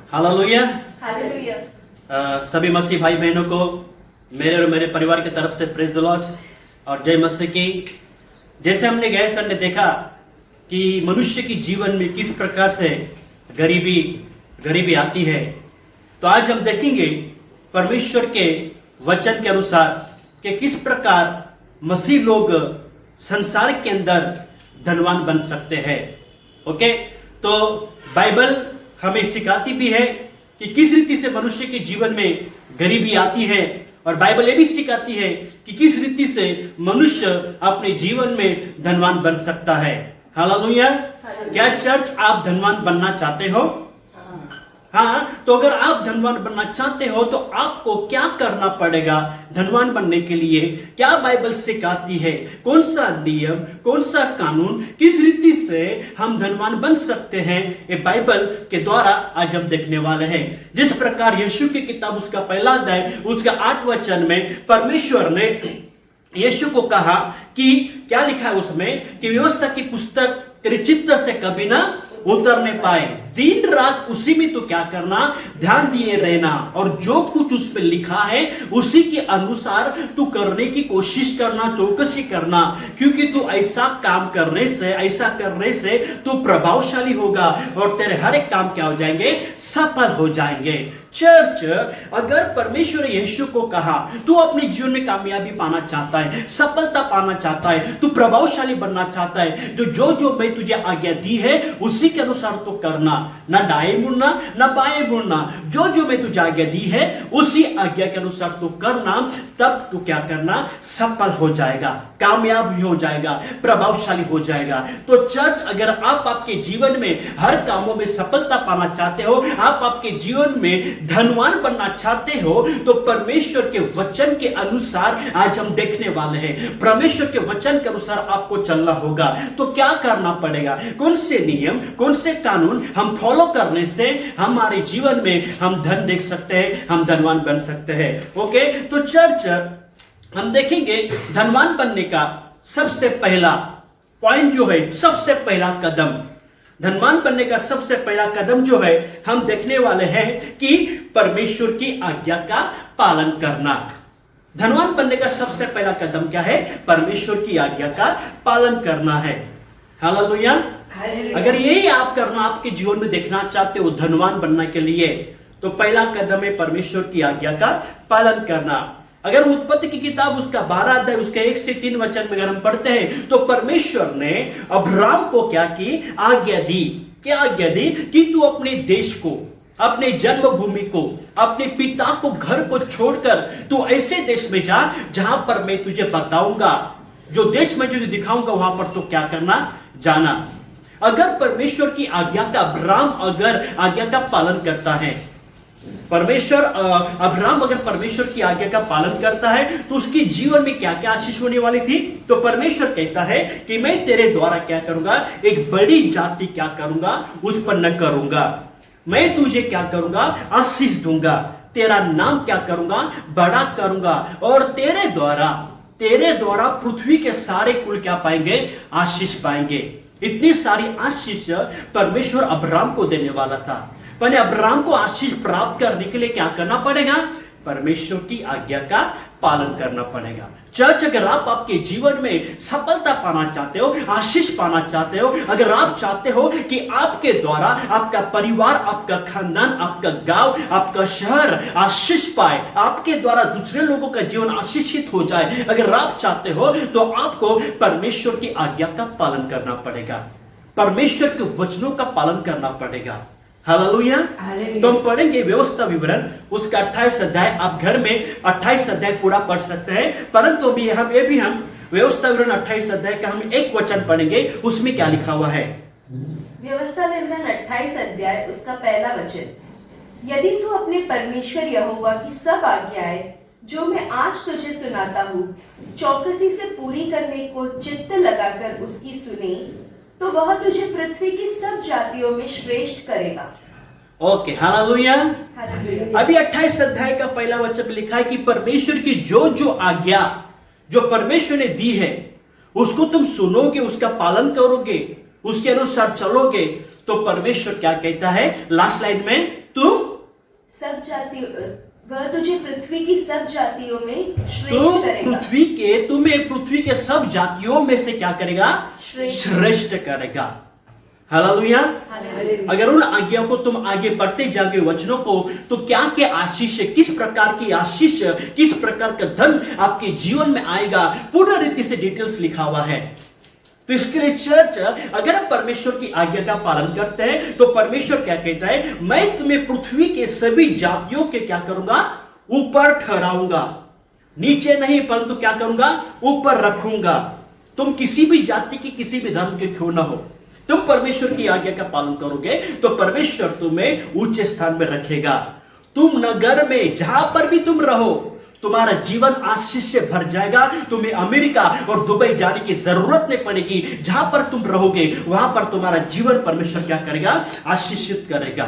Hallelujah. Hallelujah. सभी मसीह भाई बहनों को मेरे और मेरे परिवार की तरफ से प्रेज द लॉर्ड और जय मसीह की। जैसे हमने गए संडे देखा कि मनुष्य की जीवन में किस प्रकार से गरीबी आती है, तो आज हम देखेंगे परमेश्वर के वचन के अनुसार कि किस प्रकार मसीह लोग संसार के अंदर धनवान बन सकते हैं। ओके, तो बाइबल हमें सिखाती भी है कि किस रीति से मनुष्य के जीवन में गरीबी आती है, और बाइबल ये भी सिखाती है कि किस रीति से मनुष्य अपने जीवन में धनवान बन सकता है। हालेलुया। क्या चर्च आप धनवान बनना चाहते हो? हाँ, तो अगर आप धनवान बनना चाहते हो तो आपको क्या करना पड़ेगा धनवान बनने के लिए? क्या बाइबल सिखाती है? कौन सा नियम, कौन सा कानून, किस रीति से हम धनवान बन सकते हैं, ये बाइबल के द्वारा आज हम देखने वाले हैं। जिस प्रकार यीशु की किताब उसका पहला अध्याय उसका 8 वचन में परमेश्वर ने यीशु को कहा कि क्या लिखा है उसमें कि व्यवस्था की पुस्तक तेरे चित्त से कभी ना उतरने पाए, दिन रात उसी में तो क्या करना, ध्यान दिए रहना, और जो कुछ उस पर लिखा है उसी के अनुसार तू करने की कोशिश करना, चौकसी करना, क्योंकि तू ऐसा काम करने से, ऐसा करने से तू प्रभावशाली होगा और तेरे हर एक काम क्या हो जाएंगे, सफल हो जाएंगे। चर्च, अगर परमेश्वर यीशु को कहा तू अपने जीवन में कामयाबी पाना चाहता है, सफलता पाना चाहता है, तू प्रभावशाली बनना चाहता है, तो जो मैं तुझे आज्ञा दी है उसी के अनुसार तो करना, ना दाएं मुड़ना ना बाएं मुड़ना, जो मैं तुझे आज्ञा दी है उसी आज्ञा के अनुसार तो करना, तब तू क्या करना, सफल हो जाएगा, कामयाब भी हो जाएगा, प्रभावशाली हो जाएगा। तो चर्च, अगर आप आपके जीवन में हर कामों में सफलता पाना चाहते हो, आप आपके जीवन में धनवान बनना चाहते हो, तो परमेश्वर के वचन के अनुसार आज हम देखने वाले हैं। परमेश्वर के वचन के अनुसार आपको चलना होगा। तो क्या करना पड़ेगा, कौन से नियम, कौन से कानून हम फॉलो करने से हमारे जीवन में हम धन देख सकते हैं, हम धनवान बन सकते हैं। ओके, तो चर्च, हम देखेंगे धनवान बनने का सबसे पहला पॉइंट जो है, सबसे पहला कदम, धनवान बनने का सबसे पहला कदम जो है, हम देखने वाले हैं कि परमेश्वर की आज्ञा का पालन करना। धनवान बनने का सबसे पहला कदम क्या है? परमेश्वर की आज्ञा का पालन करना है। हालेलुया। अगर यही आप करना, आपके जीवन में देखना चाहते हो धनवान बनने के लिए, तो पहला कदम है परमेश्वर की आज्ञा का पालन करना। अगर उत्पत्ति की किताब उसका 12 अध्याय उसके 1 से 3 वचन में अगर हम पढ़ते हैं, तो परमेश्वर ने अब्राम को क्या की, आज्ञा दी। क्या आज्ञा दी? कि तू अपने देश को, अपने जन्मभूमि को, अपने पिता को, घर को छोड़कर तू ऐसे देश में जा जहां पर मैं तुझे बताऊंगा, जो देश में तुझे दिखाऊंगा वहां पर तो क्या करना, जाना। अगर परमेश्वर की आज्ञा का अब्राम अगर आज्ञा का पालन करता है, अब्राहम अगर परमेश्वर की आज्ञा का पालन करता है, तो उसके जीवन में क्या क्या आशीष होने वाली थी? तो परमेश्वर कहता है कि मैं तेरे द्वारा क्या करूंगा, एक बड़ी जाति क्या करूंगा, उत्पन्न करूंगा। मैं तुझे क्या करूंगा, आशीष दूंगा। तेरा नाम क्या करूंगा, बड़ा करूंगा, और तेरे द्वारा पृथ्वी के सारे कुल क्या पाएंगे, आशीष पाएंगे। इतनी सारी आशीष परमेश्वर अब्राहम को देने वाला था। पर अब्राहम को आशीष प्राप्त करने के लिए क्या करना पड़ेगा? परमेश्वर की आज्ञा का पालन करना पड़ेगा। चर्च, अगर आप आपके जीवन में सफलता पाना चाहते हो, आशीष पाना चाहते हो, अगर आप चाहते हो कि आपके द्वारा आपका परिवार, आपका खानदान, आपका गांव, आपका शहर आशीष पाए, आपके द्वारा दूसरे लोगों का जीवन आशीषित हो जाए, अगर आप चाहते हो तो आपको परमेश्वर की आज्ञा का पालन करना पड़ेगा, परमेश्वर के वचनों का पालन करना पड़ेगा। हालेलुया। तो हम पढ़ेंगे व्यवस्था विवरण उसका 28 अध्याय। आप घर में 28 अध्याय पूरा पढ़ सकते हैं, परंतु हम व्यवस्था विवरण 28 अध्याय का हम एक वचन पढ़ेंगे। उसमें क्या लिखा हुआ है? व्यवस्था विवरण 28 अध्याय उसका पहला वचन, यदि तू अपने परमेश्वर यहोवा की सब आज्ञाएं जो मैं आज तुझे सुनाता हूँ चौकसी से पूरी करने को चित्त लगाकर उसकी सुने, तो वह तुझे पृथ्वी की सब जातियों में श्रेष्ठ करेगा। Okay, hallelujah. अभी 28 अध्याय का पहला वचन लिखा है कि परमेश्वर की जो आज्ञा जो परमेश्वर ने दी है उसको तुम सुनोगे, उसका पालन करोगे, उसके अनुसार चलोगे, तो परमेश्वर क्या कहता है लास्ट लाइन में, तुम सब जातियों वह तुझे पृथ्वी की सब जातियों में श्रेष्ठ तुम करेगा। तुम्हें पृथ्वी के सब जातियों में से क्या करेगा? श्रेष्ठ करेगा। हालेलुया। हालेलुया। अगर उन आज्ञा को तुम आगे बढ़ते जाओगे वचनों को, तो क्या क्या आशीष है, किस प्रकार की आशीष, किस प्रकार का धन आपके जीवन में आएगा, पूर्ण रीति से डिटेल्स लिखा हुआ है। तो इसके लिए चर्च, अगर हम परमेश्वर की आज्ञा का पालन करते हैं तो परमेश्वर क्या कहता है? मैं तुम्हें पृथ्वी के सभी जातियों के क्या करूंगा? ऊपर ठहराऊंगा। नीचे नहीं, परंतु क्या करूंगा? ऊपर रखूंगा। तुम किसी भी जाति की, किसी भी धर्म के क्यों ना हो, तुम परमेश्वर की आज्ञा का पालन करोगे तो परमेश्वर तुम्हें ऊंचे स्थान में रखेगा। तुम नगर में जहां पर भी तुम रहो, तुम्हारा जीवन आशीष से भर जाएगा। तुम्हें अमेरिका और दुबई जाने की जरूरत नहीं पड़ेगी। जहां पर तुम रहोगे वहां पर तुम्हारा जीवन परमेश्वर क्या करेगा? आशीषित करेगा।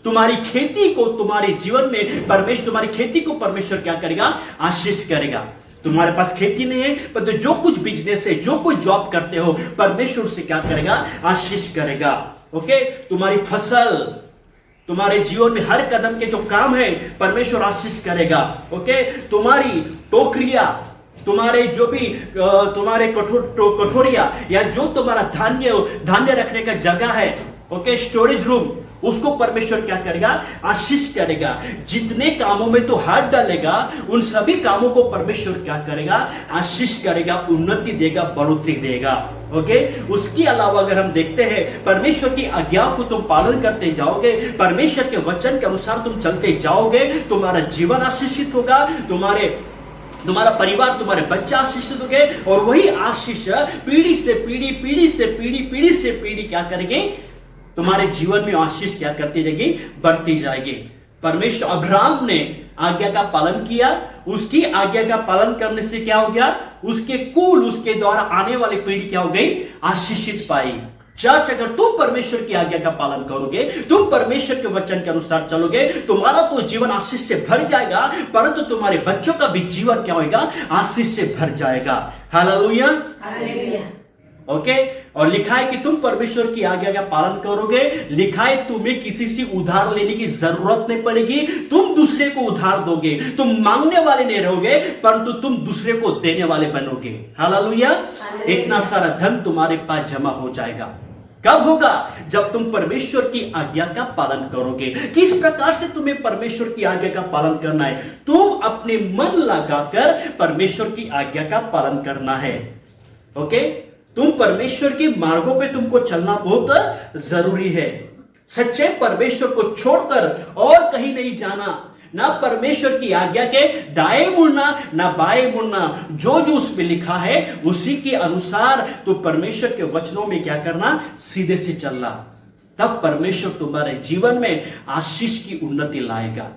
तुम्हारी खेती को, तुम्हारे जीवन में परमेश्वर, तुम्हारी खेती को परमेश्वर क्या करेगा? आशीष करेगा। तुम्हारे पास खेती नहीं है, पर तो जो कुछ बिजनेस है, जो कुछ जॉब करते हो, परमेश्वर से क्या करेगा? आशीष करेगा। ओके, तुम्हारी फसल, तुम्हारे जीवन में हर कदम के जो काम है, परमेश्वर आशीष करेगा। ओके, तुम्हारी टोकरिया, तुम्हारे जो भी तुम्हारे कठोरिया या जो तुम्हारा धान्य रखने का जगह है, ओके, स्टोरेज रूम, उसको परमेश्वर क्या करेगा? आशीष करेगा। जितने कामों में तो हाथ डालेगा, उन सभी कामों को परमेश्वर क्या करेगा? आशीष करेगा, उन्नति देगा, बढ़ोतरी देगा। ओके, उसके अलावा अगर हम देखते हैं, परमेश्वर की आज्ञा को तुम पालन करते जाओगे, परमेश्वर के वचन के अनुसार तुम चलते जाओगे, तुम्हारा जीवन आशीषित होगा, तुम्हारा परिवार, तुम्हारे बच्चे आशीषित होंगे, और वही आशीष पीढ़ी से पीढ़ी, पीढ़ी से पीढ़ी, पीढ़ी से पीढ़ी क्या करेंगे? तुम्हारे जीवन में आशीष क्या करती जाएगी? बढ़ती जाएगी। परमेश्वर अब्राहम ने आज्ञा का पालन किया, उसकी आज्ञा का पालन करने से क्या हो गया? उसके कुल, उसके द्वारा आने वाली पीढ़ी क्या हो गई? आशीषित पाई। चर्च, अगर तुम परमेश्वर की आज्ञा का पालन करोगे, तुम परमेश्वर के वचन के अनुसार चलोगे, तुम्हारा तो जीवन आशीष से भर जाएगा, परंतु तुम्हारे बच्चों का भी जीवन क्या होगा? आशीष से भर जाएगा। Hallelujah, hallelujah. ओके, और लिखा है कि तुम परमेश्वर की आज्ञा का पालन करोगे। लिखा है तुम्हें किसी से उधार लेने की जरूरत नहीं पड़ेगी, तुम दूसरे को उधार दोगे। तुम मांगने वाले नहीं रहोगे, परंतु तुम दूसरे को देने वाले बनोगे। हालेलुया। इतना सारा धन तुम्हारे पास जमा हो जाएगा। कब होगा? जब तुम परमेश्वर की आज्ञा का पालन करोगे। किस प्रकार से तुम्हें परमेश्वर की आज्ञा का पालन करना है? तुम अपने मन लगाकर परमेश्वर की आज्ञा का पालन करना है। ओके, तुम परमेश्वर के मार्गों पे तुमको चलना बहुत जरूरी है। सच्चे परमेश्वर को छोड़कर और कहीं नहीं जाना, ना परमेश्वर की आज्ञा के दाएं मुड़ना, ना बाएं मुड़ना। जो जो उसमें लिखा है उसी के अनुसार तो परमेश्वर के वचनों में क्या करना? सीधे से चलना। तब परमेश्वर तुम्हारे जीवन में आशीष की उन्नति लाएगा,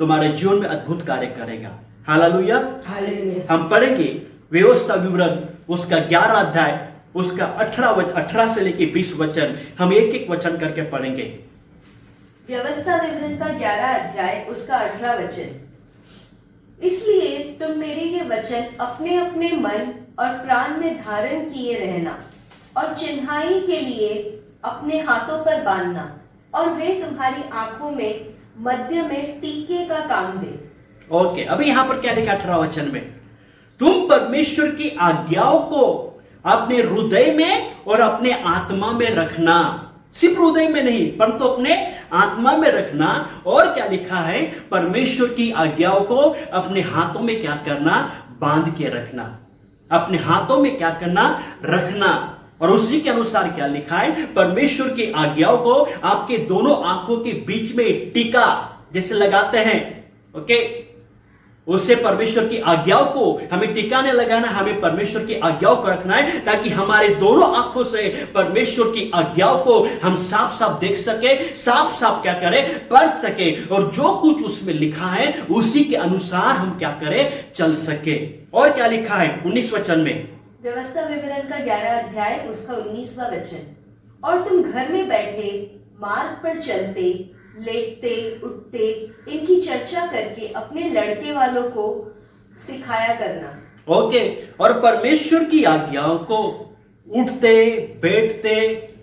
तुम्हारे जीवन में अद्भुत कार्य करेगा। हालेलुया। हम पढ़ेंगे व्यवस्था विवरण, उसका 11 अध्याय, उसका 18 से लेके 20 वचन, हम एक एक वचन करके पढ़ेंगे। व्यवस्था विवरण का 11 अध्याय, उसका 18 वचन। इसलिए तुम मेरे ये वचन अपने अपने मन और प्राण में धारण किए रहना, और चिन्हाई के लिए अपने हाथों पर बांधना, और वे तुम्हारी आंखों में मध्य में टीके का काम दे। ओके, अभी यहां पर क्या लिखा 18 वचन में? तुम परमेश्वर की आज्ञाओं को अपने हृदय में और अपने आत्मा में रखना। सिर्फ हृदय में नहीं, परंतु अपने आत्मा में रखना। और क्या लिखा है? परमेश्वर की आज्ञाओं को अपने हाथों में क्या करना? बांध के रखना। अपने हाथों में क्या करना? रखना। और उसी के अनुसार क्या लिखा है? परमेश्वर की आज्ञाओं को आपके दोनों आंखों के बीच में टीका जैसे लगाते हैं, ओके, उससे परमेश्वर की आज्ञाओं को हमें टिकाने लगाना, हमें परमेश्वर की आज्ञाओं को रखना है, ताकि हमारे दोनों आंखों से परमेश्वर की आज्ञाओं को हम साफ साफ देख सके, साफ साफ क्या करें? पढ़ सके, और जो कुछ उसमें लिखा है उसी के अनुसार हम क्या करें? चल सके। और क्या लिखा है 19 वचन में? व्यवस्था विवरण का 11 अध्याय, उसका 19वां वचन। और तुम घर में बैठे, मार्ग पर चलते, लेटते, उठते, इनकी चर्चा करके अपने लड़के वालों को सिखाया करना। ओके, और परमेश्वर की आज्ञाओं को उठते, बैठते,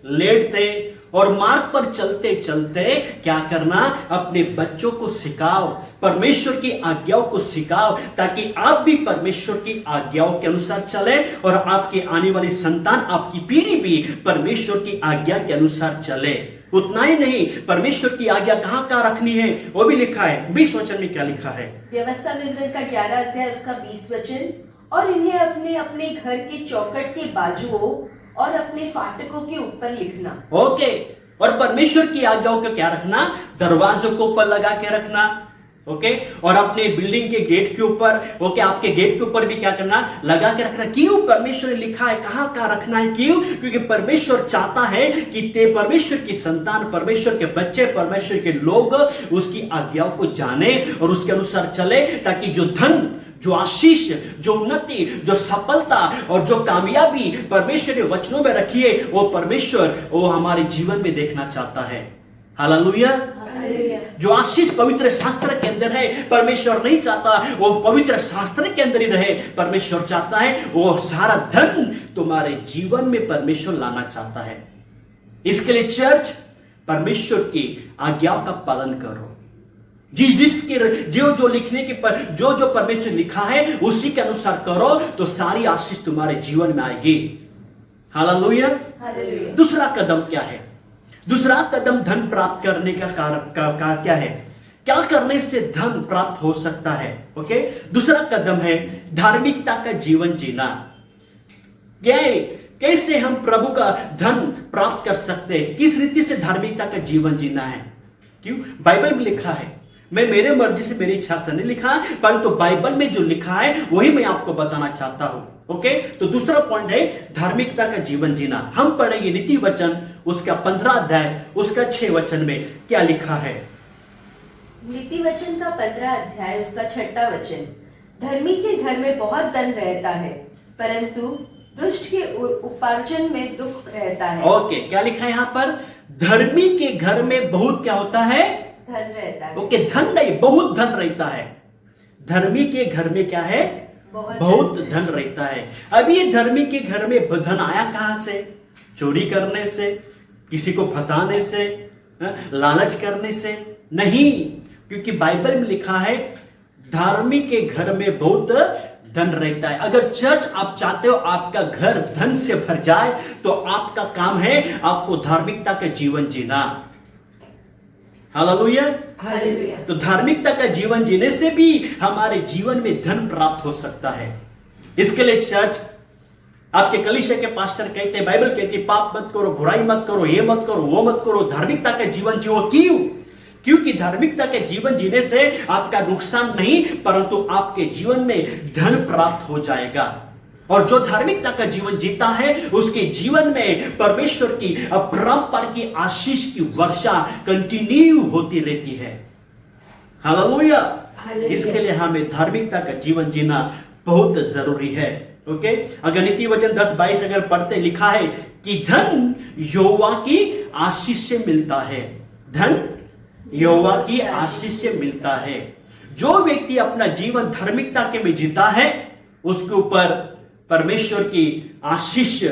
लेटते, और मार्ग पर चलते चलते क्या करना, अपने बच्चों को सिखाओ, परमेश्वर की आज्ञाओं को सिखाओ, ताकि आप भी परमेश्वर की आज्ञाओं के अनुसार चले और आपकी आने वाली संतान, आपकी पीढ़ी भी परमेश्वर की आज्ञा के अनुसार चले। उतना ही नहीं, परमेश्वर की आज्ञा कहाँ रखनी है वो भी लिखा है। 20 वचन में क्या लिखा है? व्यवस्था विवरण का 11 अध्याय उसका 20 वचन, और इन्हें अपने अपने घर के चौखट के बाजुओं और अपने फाटकों के ऊपर लिखना। ओके, और परमेश्वर की आज्ञाओं को क्या रखना? दरवाजों को ऊपर लगा के रखना। ओके, और अपने बिल्डिंग के गेट के ऊपर, ओके, आपके गेट के ऊपर भी क्या करना? लगा के रखना। क्यों? परमेश्वर ने लिखा है, कहाँ रखना है। क्यों? क्योंकि परमेश्वर चाहता है कि ते परमेश्वर की संतान, परमेश्वर के बच्चे, परमेश्वर के लोग उसकी आज्ञाओं को जाने और उसके अनुसार चले, ताकि जो धन, जो आशीष, जो उन्नति, जो सफलता और जो कामयाबी परमेश्वर ने वचनों में रखी है, वो परमेश्वर वो हमारे जीवन में देखना चाहता है। हालेलुया। जो आशीष पवित्र शास्त्र के अंदर है, परमेश्वर नहीं चाहता वो पवित्र शास्त्र के अंदर ही रहे। परमेश्वर चाहता है वो सारा धन तुम्हारे जीवन में परमेश्वर लाना चाहता है। इसके लिए चर्च, परमेश्वर की आज्ञाओं का पालन करो। जिसके जो लिखने के पर जो परमेश्वर लिखा है उसी के अनुसार करो, तो सारी आशीष तुम्हारे जीवन में आएगी। हालेलुया। दूसरा कदम क्या है? दूसरा कदम धन प्राप्त करने का कारण क्या है? क्या करने से धन प्राप्त हो सकता है? ओके, दूसरा कदम है धार्मिकता का जीवन जीना। कैसे हम प्रभु का धन प्राप्त कर सकते हैं? किस रीति से धार्मिकता का जीवन जीना है? क्यों? बाइबल में लिखा है। मैं मेरे मर्जी से, मेरी इच्छा से नहीं लिखा, परंतु बाइबल में जो लिखा है वही मैं आपको बताना चाहता हूं। ओके, तो दूसरा पॉइंट है धार्मिकता का जीवन जीना। हम पढ़ेंगे नीति वचन उसका 15 अध्याय उसका 6 वचन में क्या लिखा है। नीति वचन का 15 अध्याय उसका 6 वचन, धर्मी के घर में बहुत धन रहता है, परंतु दुष्ट के उपार्जन में दुख रहता है। ओके, क्या लिखा है यहाँ पर? धर्मी के घर में बहुत क्या होता है? धन रहता है। ओके, धन नहीं, बहुत धन रहता है। धर्मी के घर में क्या है? बहुत धन रहता है। अब ये धर्मी के घर में धन आया कहां से? चोरी करने से, किसी को फंसाने से, लालच करने से नहीं, क्योंकि बाइबल में लिखा है धर्मी के घर में बहुत धन रहता है। अगर चर्च आप चाहते हो आपका घर धन से भर जाए, तो आपका काम है आपको धार्मिकता का जीवन जीना। हालेलुया। तो धार्मिकता का जीवन जीने से भी हमारे जीवन में धन प्राप्त हो सकता है। इसके लिए चर्च, आपके कलीसिया के पास्टर कहते हैं, बाइबल कहती है, पाप मत करो, बुराई मत करो, ये मत करो, वो मत करो, धार्मिकता का जीवन जियो। क्यों? क्योंकि धार्मिकता के जीवन जीने से आपका नुकसान नहीं, परंतु आपके जीवन में धन प्राप्त हो जाएगा। और जो धार्मिकता का जीवन जीता है उसके जीवन में परमेश्वर की अपरंपार की आशीष की वर्षा कंटिन्यू होती रहती है। हालेलुया। इसके लिए हमें धार्मिकता का जीवन जीना बहुत जरूरी है। ओके, अगर नीति वचन 10-22 अगर पढ़ते, लिखा है कि धन यहोवा की आशीष से मिलता है। धन यहोवा की आशीष से मिलता है। जो व्यक्ति अपना जीवन धार्मिकता के में जीता है उसके ऊपर परमेश्वर की आशीष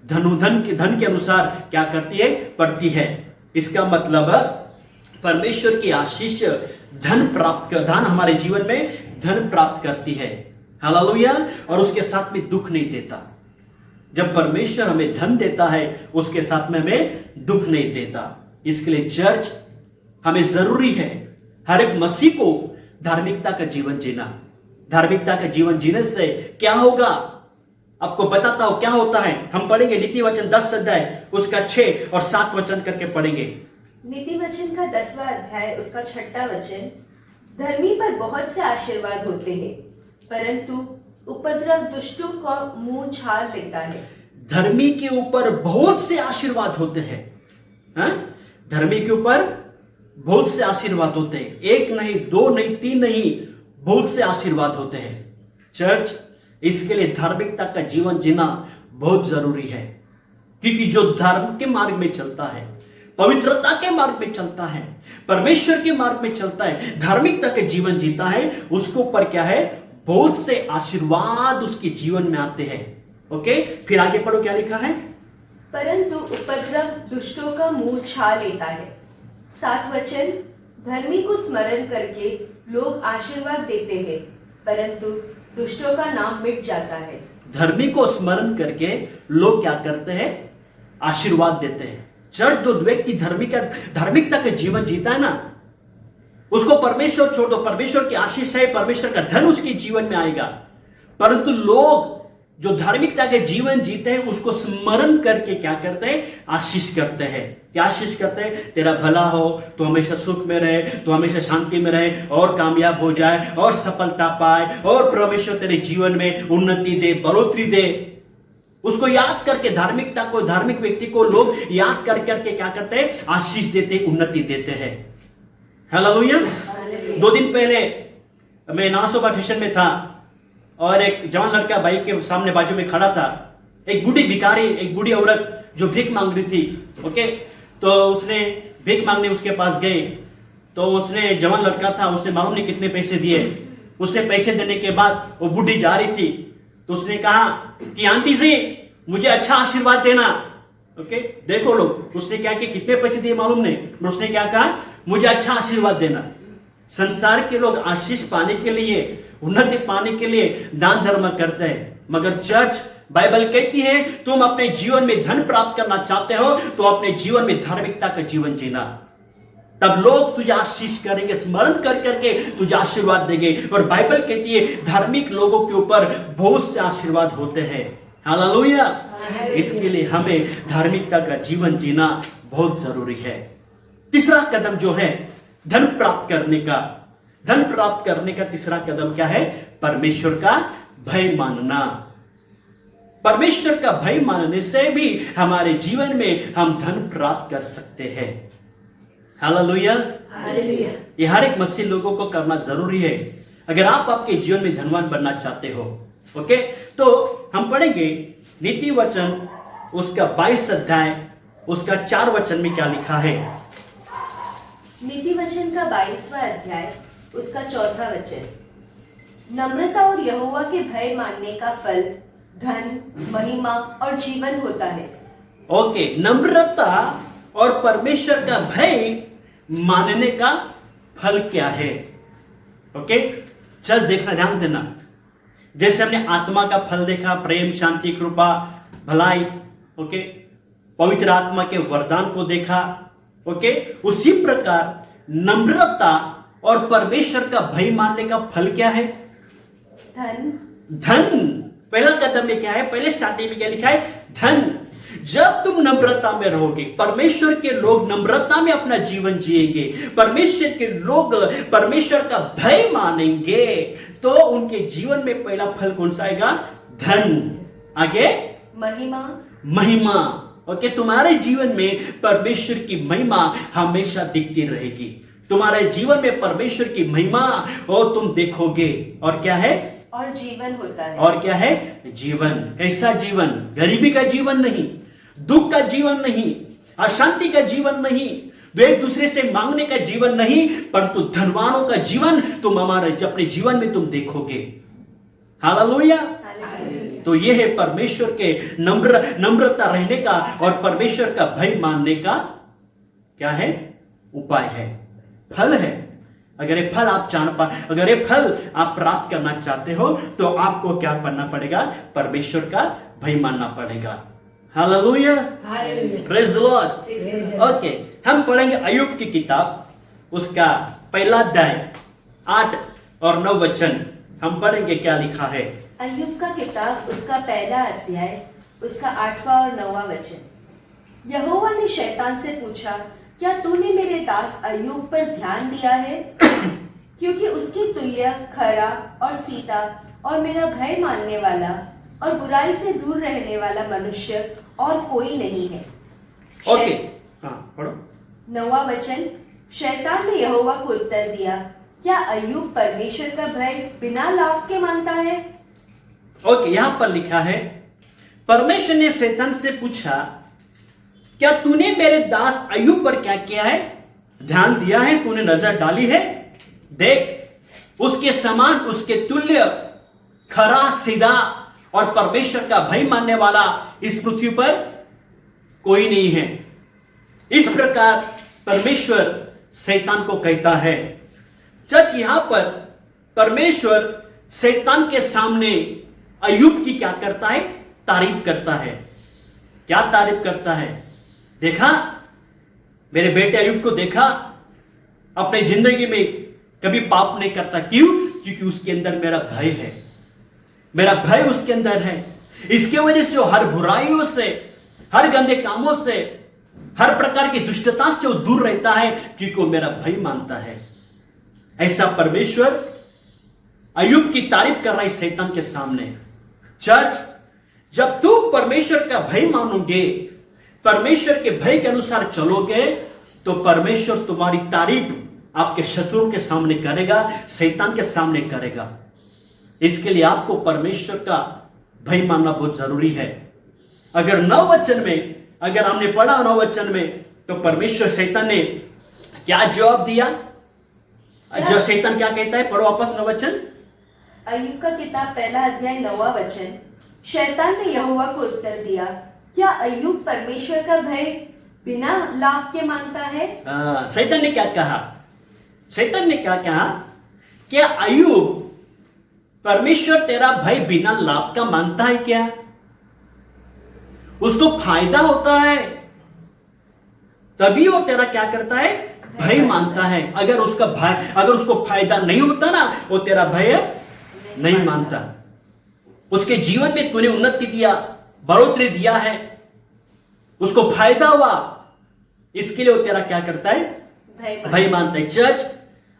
धन के अनुसार क्या करती है? पड़ती है। इसका मतलब परमेश्वर की आशीष धन हमारे जीवन में धन प्राप्त करती है। हालेलुया। और उसके साथ में दुख नहीं देता। जब परमेश्वर हमें धन देता है उसके साथ में हमें दुख नहीं देता। इसके लिए चर्च, हमें जरूरी है हर एक मसीह को धार्मिकता का जीवन जीना। धार्मिकता का जीवन जीने से क्या होगा आपको बताता हूं क्या होता है। हम पढ़ेंगे नीति वचन 10 अध्याय उसका 6 और 7 वचन करके पढ़ेंगे। नीति वचन का 10वां अध्याय उसका 6 वचन, धर्मी पर बहुत से आशीर्वाद होते हैं, परंतु उपद्रव दुष्टों का मुंह छाल लेता है। धर्मी के ऊपर बहुत से आशीर्वाद होते हैं। धर्मी के ऊपर बहुत से आशीर्वाद होते हैं। 1 नहीं, 2 नहीं, 3 नहीं, बहुत से आशीर्वाद होते हैं। चर्च, इसके लिए धार्मिकता का जीवन जीना बहुत जरूरी है। क्योंकि जो धर्म के मार्ग में चलता है, पवित्रता के मार्ग में चलता है, परमेश्वर के मार्ग में चलता है, धार्मिकता के जीवन जीता है, उसके ऊपर क्या है? बहुत से आशीर्वाद उसके जीवन में आते हैं। ओके, फिर आगे पढ़ो क्या लिखा है। परंतु उपद्रव दुष्टों का मुंह छा लेता है। 7 वचन, धर्मी को स्मरण करके लोग आशीर्वाद देते हैं, परंतु दुष्टों का नाम मिट जाता है। धर्मी को स्मरण करके लोग क्या करते हैं? आशीर्वाद देते हैं। जब जो व्यक्ति धार्मिकता का जीवन जीता है ना, उसको परमेश्वर छोड़ो, परमेश्वर की आशीष है, परमेश्वर का धन उसके जीवन में आएगा। परंतु लोग जो धार्मिकता के जीवन जीते हैं उसको स्मरण करके क्या करते हैं? आशीष करते हैं। क्या आशीष करते हैं? तेरा भला हो, तो हमेशा सुख में रहे, तो हमेशा शांति में रहे, और कामयाब हो जाए, और सफलता पाए, और परमेश्वर तेरे जीवन में उन्नति दे, बढ़ोतरी दे। उसको याद करके धार्मिकता को, धार्मिक व्यक्ति को लोग याद कर करके क्या करते हैं? आशीष देते, उन्नति देते हैं। हालेलुया। 2 दिन पहले मैं नासोबा ट्यूशन में था और एक जवान लड़का बाइक के सामने बाजू में खड़ा था। एक बूढ़ी भिखारी, एक बूढ़ी औरत जो भीख मांग रही थी, ओके, तो उसने भीख मांगने उसके पास गए, तो उसने, जवान लड़का था, उसने मालूम नहीं कितने पैसे दिए। उसने पैसे देने के बाद वो बूढ़ी जा रही थी, तो उसने कहा कि आंटी जी मुझे अच्छा आशीर्वाद देना। ओके, देखो लोग, उसने क्या किया, कितने पैसे दिए मालूम नहीं, उसने क्या कहा, मुझे अच्छा आशीर्वाद देना। संसार के लोग आशीष पाने के लिए, उन्नति पाने के लिए दान धर्म करते हैं, मगर चर्च, बाइबल कहती है तुम अपने जीवन में धन प्राप्त करना चाहते हो तो अपने जीवन में धार्मिकता का जीवन जीना, तब लोग तुझे आशीष करेंगे, स्मरण कर करके तुझे आशीर्वाद देंगे। और बाइबल कहती है धार्मिक लोगों के ऊपर बहुत से आशीर्वाद होते हैं। हालेलुया। इसके लिए हमें धार्मिकता का जीवन जीना बहुत जरूरी है। तीसरा कदम जो है धन प्राप्त करने का तीसरा कदम क्या है? परमेश्वर का भय मानना। परमेश्वर का भय मानने से भी हमारे जीवन में हम धन प्राप्त कर सकते हैं। हालेलुया। ये हर एक मसीह लोगों को करना जरूरी है अगर आप आपके जीवन में धनवान बनना चाहते हो। ओके, तो हम पढ़ेंगे नीति वचन उसका 22 अध्याय उसका 4 वचन में क्या लिखा है। नीति वचन का 22वां अध्याय उसका 4था वचन, नम्रता और यहोवा के भय मानने का फल धन, महिमा और जीवन होता है। ओके, नम्रता और परमेश्वर का भय मानने का फल क्या है? ओके, चल देखना, ध्यान देना। जैसे हमने आत्मा का फल देखा, प्रेम, शांति, कृपा, भलाई, ओके, पवित्र आत्मा के वरदान को देखा, ओके, उसी प्रकार नम्रता और परमेश्वर का भय मानने का फल क्या है? धन। पहला कदम में क्या है? पहले स्टार्टिंग में क्या लिखा है? धन। जब तुम नम्रता में रहोगे, परमेश्वर के लोग नम्रता में अपना जीवन जिएंगे, परमेश्वर के लोग परमेश्वर का भय मानेंगे, तो उनके जीवन में पहला फल कौन सा आएगा? धन। आगे महिमा। ओके, तुम्हारे जीवन में परमेश्वर की महिमा हमेशा दिखती रहेगी। तुम्हारे जीवन में परमेश्वर की महिमा और तुम देखोगे। और क्या है? और जीवन होता है। और क्या है? जीवन। कैसा जीवन? गरीबी का जीवन नहीं, दुख का जीवन नहीं, अशांति का जीवन नहीं, एक दूसरे से मांगने का जीवन नहीं, परंतु धनवानों का जीवन तुम हमारे अपने जीवन में तुम देखोगे। हालेलुया। तो यह है परमेश्वर के नम्रता रहने का और परमेश्वर का भय मानने का क्या है? उपाय है, फल है। अगर ये फल आप प्राप्त करना चाहते हो तो आपको क्या करना पड़ेगा? परमेश्वर का भय मानना पड़ेगा। Hallelujah, praise the Lord. Okay, हम पढ़ेंगे अय्यूब की किताब उसका पहला अध्याय 8 और 9 वचन। हम पढ़ेंगे क्या लिखा है। अय्यूब का किताब उसका पहला अध्याय उसका 8वां और 9वां वचन। यहोवा ने शैतान से पूछा, क्या तूने मेरे दास अय्यूब पर ध्यान दिया है? क्योंकि उसकी तुल्य खरा और सीता और मेरा भय मानने वाला और बुराई से दूर रहने वाला मनुष्य और कोई नहीं है। ओके, हाँ पढ़ो। 9वां वचन, शैतान ने यहोवा को उत्तर दिया, क्या अय्यूब परमेश्वर का भय बिना लाभ के मानता है? ओके, यहां पर लिखा है परमेश्वर ने शैतान से पूछा, क्या तूने मेरे दास अय्यूब पर क्या किया है? ध्यान दिया है, तूने नजर डाली है? देख, उसके समान, उसके तुल्य खरा, सीधा और परमेश्वर का भय मानने वाला इस पृथ्वी पर कोई नहीं है। इस प्रकार परमेश्वर शैतान को कहता है। चर्च यहां पर परमेश्वर शैतान के सामने अय्यूब की क्या करता है? तारीफ करता है। क्या तारीफ करता है? देखा, मेरे बेटे अय्यूब को देखा, अपने जिंदगी में कभी पाप नहीं करता। क्यों? क्योंकि उसके अंदर मेरा भय है, मेरा भय उसके अंदर है। इसके वजह से वो हर बुराइयों से, हर गंदे कामों से, हर प्रकार की दुष्टता से वो दूर रहता है, क्योंकि वो मेरा भय मानता है। ऐसा परमेश्वर अय्यूब की तारीफ कर रहा है शैतान के सामने। चर्च, जब तुम परमेश्वर का भय मानोगे, परमेश्वर के भय के अनुसार चलोगे, तो परमेश्वर तुम्हारी तारीफ आपके शत्रुओं के सामने करेगा, शैतान के सामने करेगा। इसके लिए आपको परमेश्वर का भय मानना बहुत जरूरी है। अगर 9 वचन में, अगर हमने पढ़ा 9 वचन में, तो परमेश्वर शैतान ने क्या जवाब दिया? जो शैतान क्या कहता है? पढ़ो वापस 9 वचन। अय्यूब का किताब 1 अध्याय 9वां वचन। शैतान ने यहोवा को उत्तर दिया, क्या अय्यूब परमेश्वर का भय बिना लाभ के मानता है? शैतान ने क्या कहा? शैतान ने क्या कहा? क्या अय्यूब परमेश्वर तेरा भय बिना लाभ का मानता है? क्या उसको फायदा होता है तभी वो तेरा क्या करता है? भय मानता है। अगर उसका भय, अगर उसको फायदा नहीं होता ना, वो तेरा भय नहीं मानता। उसके जीवन में तूने उन्नति दिया, बढ़ोतरी दिया है, उसको फायदा हुआ, इसके लिए वो तेरा क्या करता है? भय मानता है। चर्च,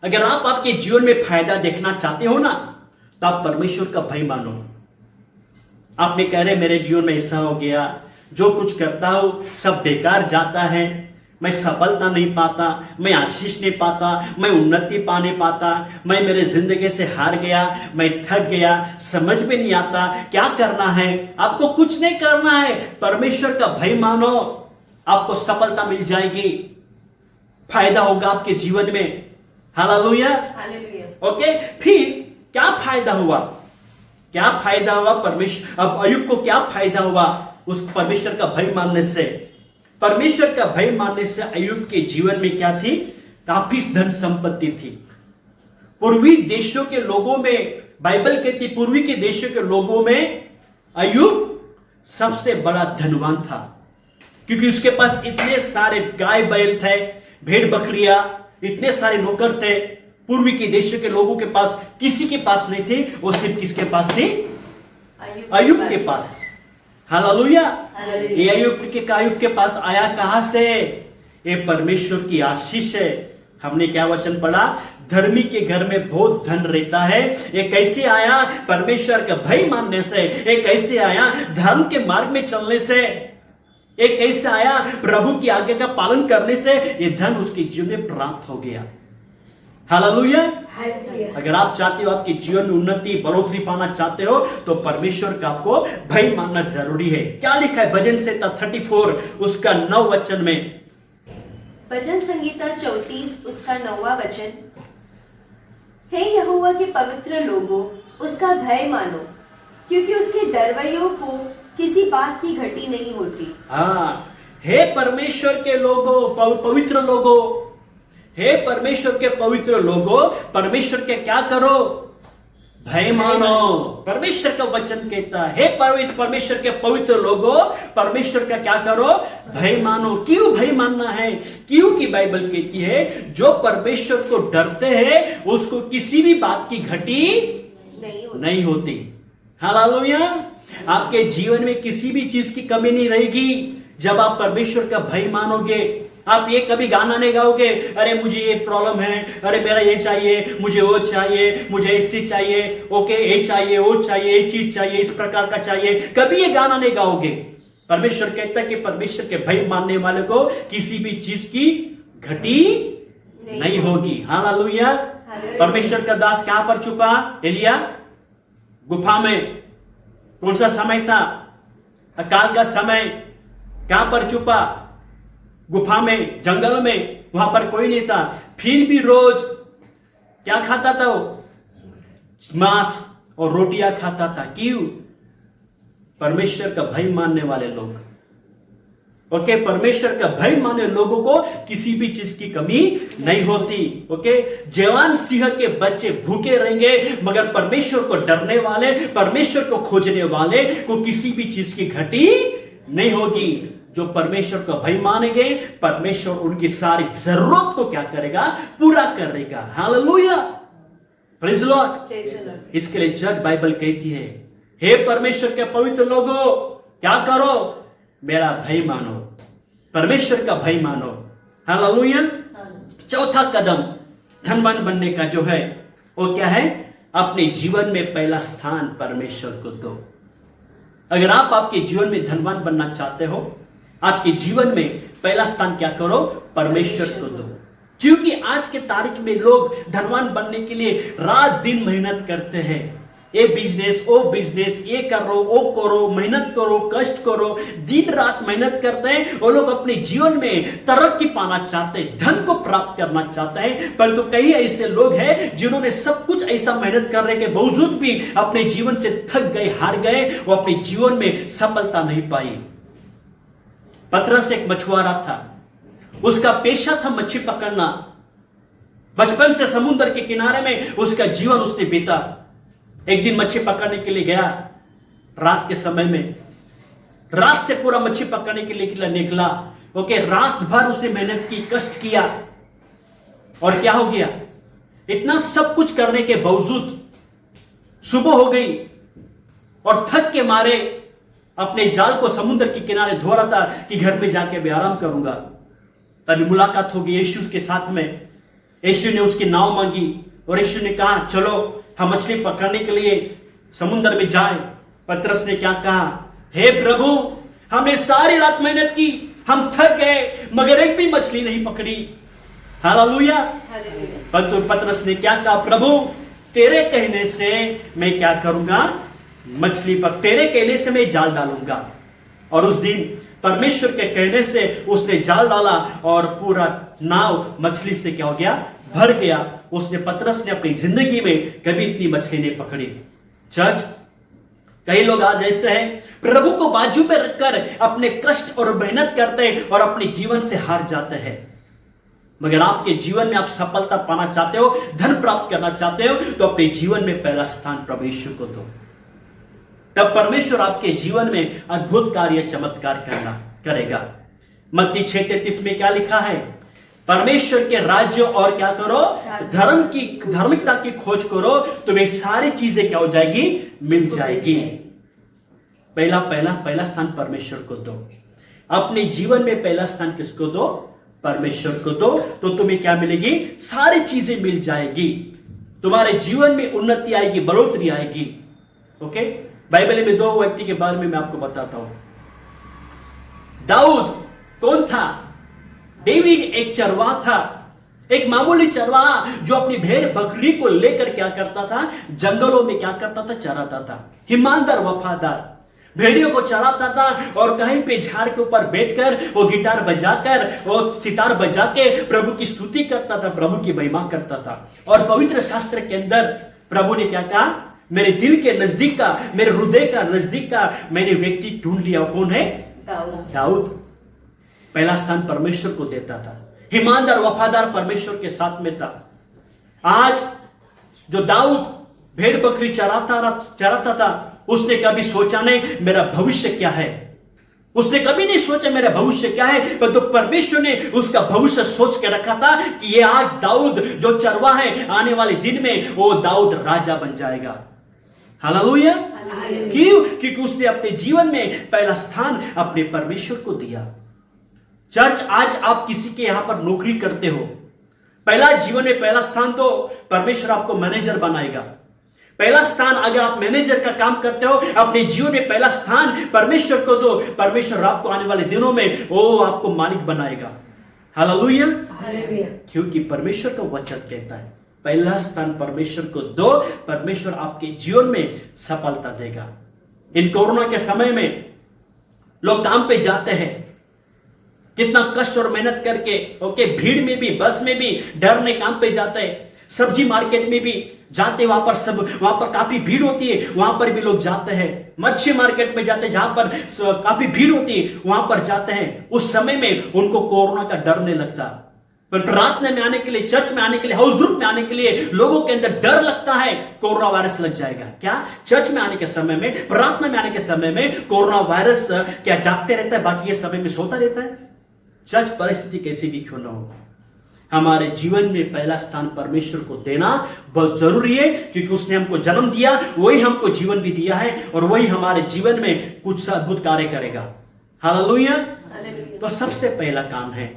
अगर आप आपके जीवन में फायदा देखना चाहते हो ना, तो आप परमेश्वर का भय मानो। आपने कह रहे मेरे जीवन में ऐसा हो गया, जो कुछ करता हूं सब बेकार जाता है, मैं सफलता नहीं पाता, मैं आशीष नहीं पाता, मैं उन्नति पाने पाता, मैं मेरे जिंदगी से हार गया, मैं थक गया, समझ में नहीं आता क्या करना है। आपको कुछ नहीं करना है, परमेश्वर का भय मानो, आपको सफलता मिल जाएगी, फायदा होगा आपके जीवन में। हालेलुया। ओके, फिर क्या फायदा हुआ? क्या फायदा हुआ परमेश्वर? अब अय्यूब को क्या फायदा हुआ उस परमेश्वर का भय मानने से? परमेश्वर का भय मानने से अय्यूब के जीवन में क्या थी? काफी धन संपत्ति थी। पूर्वी देशों के लोगों में, बाइबल कहती पूर्वी के देशों के लोगों में अय्यूब सबसे बड़ा धनवान था, क्योंकि उसके पास इतने सारे गाय बैल थे, भेड़ बकरियां, इतने सारे नौकर थे। पूर्वी के देशों के लोगों के पास किसी के पास नहीं थे, वो सिर्फ किसके पास थी? अय्यूब के पास। हालेलुया। ये अय्यूब के पास आया कहां से? ये परमेश्वर की आशीष है। हमने क्या वचन पढ़ा? धर्मी के घर में बहुत धन रहता है। ये कैसे आया? परमेश्वर का भय मानने से। ये कैसे आया? धर्म के मार्ग में चलने से। ये कैसे आया? प्रभु की आज्ञा का पालन करने से ये धन उसके जीवन में प्राप्त हो गया। हालेलुया। अगर आप चाहते हो आपके जीवन में उन्नति, बढ़ोतरी पाना चाहते हो, तो परमेश्वर का आपको भय मानना जरूरी है। क्या लिखा है भजन संहिता 34 उसका 9 वचन में? भजन संहिता 34 उसका 9वां वचन। हे यहोवा के पवित्र लोगों, उसका भय मानो, क्योंकि उसके डरवैयों को किसी बात की घटी नहीं होती। हाँ, हे परमेश्वर के लोगों, पवित्र लोगों, हे परमेश्वर के पवित्र लोगों, परमेश्वर के क्या करो? भय मानो। परमेश्वर का वचन कहता है, हे परमेश्वर के पवित्र लोगों, परमेश्वर का क्या करो? भय मानो। क्यों भय मानना है? क्यों की बाइबल कहती है जो परमेश्वर को डरते हैं उसको किसी भी बात की घटी नहीं होती। हालेलुया। आपके जीवन में किसी भी चीज की कमी नहीं रहेगी जब आप परमेश्वर का भय मानोगे। आप ये कभी गाना नहीं गाओगे, अरे मुझे ये प्रॉब्लम है, अरे मेरा ये चाहिए, मुझे वो चाहिए, मुझे ऐसी चाहिए, ओके ये चाहिए, वो चाहिए, ये चीज चाहिए, इस प्रकार का चाहिए। कभी ये गाना नहीं गाओगे। परमेश्वर कहता है कि परमेश्वर के भय मानने वाले को किसी भी चीज की घटी नहीं होगी। हालेलुया। परमेश्वर का दास कहां पर छुपा? एलिया गुफा में। कौन सा समय था? अकाल का समय। कहां पर छुपा? गुफा में, जंगल में। वहां पर कोई नहीं था, फिर भी रोज क्या खाता था? वो मांस और रोटियां खाता था। क्यों? परमेश्वर का भय मानने वाले लोग। ओके, परमेश्वर का भय माने लोगों को किसी भी चीज की कमी नहीं होती। ओके, जवान सिंह के बच्चे भूखे रहेंगे, मगर परमेश्वर को डरने वाले, परमेश्वर को खोजने वाले को किसी भी चीज की घटी नहीं होगी। जो परमेश्वर का भय मानेंगे, परमेश्वर उनकी सारी जरूरत को क्या करेगा, पूरा करेगा। Hallelujah, praise Lord. इसके लिए जज बाइबल कहती है, हे परमेश्वर के पवित्र लोगों, क्या करो, मेरा भय मानो, परमेश्वर का भय मानो। हालेलुया। चौथा कदम धनवान बनने का जो है वो क्या है, अपने जीवन में पहला स्थान परमेश्वर को दो। अगर आप आपके जीवन में धनवान बनना चाहते हो, आपके जीवन में पहला स्थान क्या करो, परमेश्वर को दो। क्योंकि आज के तारीख में लोग धनवान बनने के लिए रात दिन मेहनत करते हैं। ये बिजनेस, वो बिजनेस, ये करो, वो करो, मेहनत करो, कष्ट करो, दिन रात मेहनत करते हैं। वो लोग अपने जीवन में तरक्की पाना चाहते हैं, धन को प्राप्त करना चाहते हैं। परंतु कई ऐसे लोग हैं जिन्होंने सब कुछ ऐसा मेहनत करने के बावजूद भी अपने जीवन से थक गए, हार गए, वो अपने जीवन में सफलता नहीं पाई। पतरस एक मछुआरा था, उसका पेशा था मच्छी पकड़ना। बचपन से समुद्र के किनारे में उसका जीवन उसने बीता। एक दिन मच्छी पकड़ने के लिए गया, रात के समय में, रात से पूरा मच्छी पकड़ने के लिए निकला। ओके, रात भर उसने मेहनत की, कष्ट किया, और क्या हो गया, इतना सब कुछ करने के बावजूद सुबह हो गई और थक के मारे अपने जाल को समुद्र के किनारे धो रहा था कि घर में जाके भी आराम करूंगा। तभी मुलाकात होगी यीशु के साथ में। यीशु ने उसकी नाव मांगी और यीशु ने कहा, चलो हम मछली पकड़ने के लिए समुद्र में जाए। पतरस ने क्या कहा, हे प्रभु, हमने सारी रात मेहनत की, हम थक गए, मगर एक भी मछली नहीं पकड़ी। हालेलुया। परंतु पतरस ने क्या कहा, प्रभु तेरे कहने से मैं क्या करूंगा, मछली पर तेरे कहने से मैं जाल डालूंगा। और उस दिन परमेश्वर के कहने से उसने जाल डाला और पूरा नाव मछली से क्या हो गया, भर गया। उसने, पतरस ने अपनी जिंदगी में कभी इतनी मछली नहीं पकड़ी। चर्च, कई लोग आज ऐसे हैं, प्रभु को बाजू में रखकर अपने कष्ट और मेहनत करते हैं और अपने जीवन से हार जाते हैं। मगर आपके जीवन में आप सफलता पाना चाहते हो, धन प्राप्त करना चाहते हो, तो अपने जीवन में पहला स्थान प्रभु यीशु को दो। तब परमेश्वर आपके जीवन में अद्भुत कार्य, चमत्कार करेगा। मत्ती 6:33 में क्या लिखा है, परमेश्वर के राज्य और क्या करो, धार्मिकता की खोज करो, तुम्हें सारी चीजें क्या हो जाएगी, मिल जाएगी। पहला स्थान परमेश्वर को दो। अपने जीवन में पहला स्थान किसको दो, परमेश्वर को दो, तो तुम्हें क्या मिलेगी, सारी चीजें मिल जाएगी। तुम्हारे जीवन में उन्नति आएगी, बढ़ोतरी आएगी। ओके, बाइबल में दो व्यक्ति के बारे में मैं आपको बताता हूं। दाऊद कौन था, डेविड एक चरवाहा था, एक मामूली चरवाहा जो अपनी भेड़ बकरी को लेकर क्या करता था, जंगलों में क्या करता था, चराता था। ईमानदार, वफादार, भेड़ियों को चराता था और कहीं पे झाड़ के ऊपर बैठकर वो गिटार बजाकर, वो सितार बजा के प्रभु की स्तुति करता था, प्रभु की महिमा करता था। और पवित्र शास्त्र के अंदर प्रभु ने क्या कहा, मेरे दिल के नजदीक का, मेरे हृदय का नजदीक का मैंने व्यक्ति ढूंढ लिया। कौन है, दाऊद। पहला स्थान परमेश्वर को देता था, ईमानदार वफादार परमेश्वर के साथ में था। आज जो दाऊद भेड़ बकरी चराता था, उसने कभी सोचा नहीं मेरा भविष्य क्या है, उसने कभी नहीं सोचा मेरा भविष्य क्या है, पर तो परमेश्वर ने उसका भविष्य सोच के रखा था कि ये आज दाऊद जो चरवाहा है, आने वाले दिन में वो दाऊद राजा बन जाएगा। हालेलुया। क्यों? क्योंकि उसने अपने जीवन में पहला स्थान अपने परमेश्वर को दिया। चर्च, आज आप किसी के यहां पर नौकरी करते हो, पहला जीवन में पहला स्थान तो परमेश्वर आपको मैनेजर बनाएगा। पहला स्थान, अगर आप मैनेजर का काम करते हो, अपने जीवन में पहला स्थान परमेश्वर को दो, परमेश्वर आपको आने वाले दिनों में वो आपको मालिक बनाएगा। हालेलुया। क्योंकि परमेश्वर का वचन कहता है पहला स्थान परमेश्वर को दो, परमेश्वर आपके जीवन में सफलता देगा। इन कोरोना के समय में लोग काम पे जाते हैं, कितना कष्ट और मेहनत करके, ओके, भीड़ में भी, बस में भी, डरने काम पे जाते हैं। सब्जी मार्केट में भी जाते, वहां पर काफी भीड़ होती है, वहां पर भी लोग जाते हैं। मच्छी मार्केट में जाते, जहां पर काफी भीड़ होती है, वहां पर जाते हैं। उस समय में उनको कोरोना का डर नहीं लगता, पर प्रार्थना में आने के लिए, चर्च में आने के लिए, हाउस ग्रुप में आने के लिए लोगों के अंदर डर लगता है कोरोना वायरस लग जाएगा। क्या चर्च में आने के समय में, प्रार्थना में आने के समय में कोरोना वायरस क्या जागते रहता है, बाकी के समय में सोता रहता है? चर्च परिस्थिति कैसी भी क्यों ना हो, हमारे जीवन में पहला स्थान परमेश्वर को देना बहुत जरूरी है, क्योंकि उसने हमको जन्म दिया, वही हमको जीवन भी दिया है, और वही हमारे जीवन में कुछ अद्भुत कार्य करेगा। हालेलुया। तो सबसे पहला काम है